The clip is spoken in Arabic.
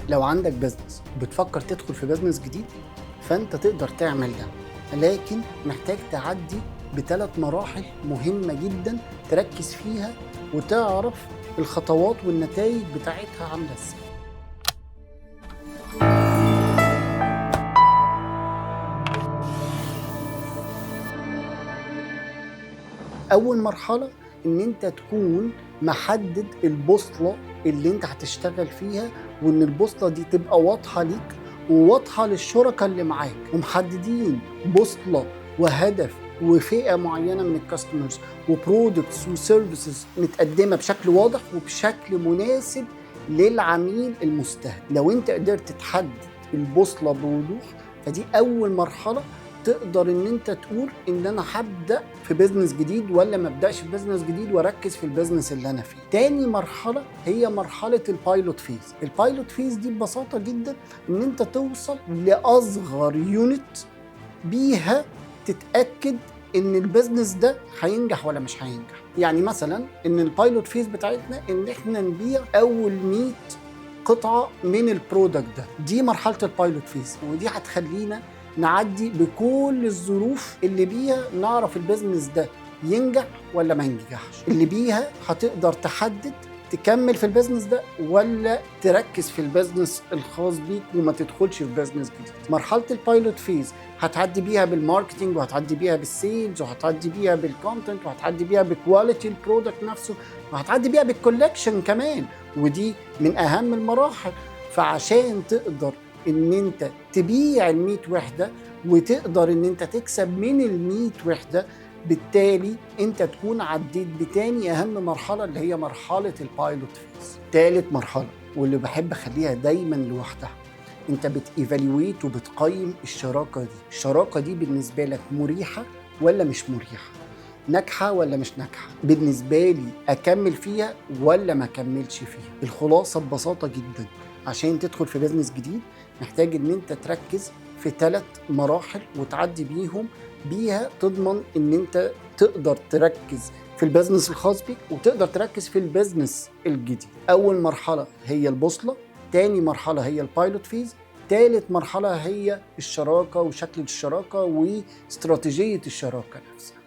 لو عندك بزنس وبتفكر تدخل في بزنس جديد فانت تقدر تعمل ده، لكن محتاج تعدي بثلاث مراحل مهمة جدا تركز فيها وتعرف الخطوات والنتائج بتاعتها عاملة ازاي. اول مرحلة ان انت تكون محدد البوصلة اللي انت هتشتغل فيها، وان البوصلة دي تبقى واضحة ليك وواضحة للشركاء اللي معاك، ومحددين بوصلة وهدف وفئة معينة من الكاستمرز وبرودكتس وسيرفيسز متقدمة بشكل واضح وبشكل مناسب للعميل المستهدف. لو انت قدرت تحدد البوصلة بوضوح فدي اول مرحلة تقدر ان انت تقول ان انا هبدا في بيزنس جديد ولا ما ابداش في بيزنس جديد واركز في البيزنس اللي انا فيه. تاني مرحله هي مرحله البايلوت فيز. البايلوت فيز دي ببساطه جدا ان انت توصل لاصغر يونت بيها تتاكد ان البيزنس ده هينجح ولا مش هينجح. يعني مثلا ان البايلوت فيز بتاعتنا ان احنا نبيع اول 100 قطعه من البرودكت ده، دي مرحله البايلوت فيز، ودي هتخلينا نعدي بكل الظروف اللي بيها نعرف البيزنس ده ينجح ولا ما ينجحش، اللي بيها هتقدر تحدد تكمل في البيزنس ده ولا تركز في البيزنس الخاص بيك وما تدخلش في بيزنس جديد. مرحله البايلوت فيز هتعدي بيها بالماركتنج، وهتعدي بيها بالسيلز، وهتعدي بيها بالكونتنت، وهتعدي بيها بكواليتي البرودكت نفسه، وهتعدي بيها بالكولكشن كمان، ودي من اهم المراحل. فعشان تقدر ان انت تبيع ال100 وحده وتقدر ان انت تكسب من ال100 وحده، بالتالي انت تكون عديت بتاني اهم مرحله اللي هي مرحله البايلوت فيز. تالت مرحله واللي بحب اخليها دايما لوحدها، انت بتيفالويت وبتقيم الشراكه دي بالنسبه لك مريحه ولا مش مريحه، ناجحه ولا مش ناجحه، بالنسبه لي اكمل فيها ولا ما اكملش فيها. الخلاصه ببساطه جدا، عشان تدخل في بيزنس جديد محتاج ان انت تركز في 3 مراحل وتعدي بيها تضمن ان انت تقدر تركز في البيزنس الخاص بيك وتقدر تركز في البيزنس الجديد. اول مرحله هي البوصله، تاني مرحله هي البايلوت فيز، تالت مرحله هي الشراكه وشكل الشراكه واستراتيجيه الشراكه نفسها.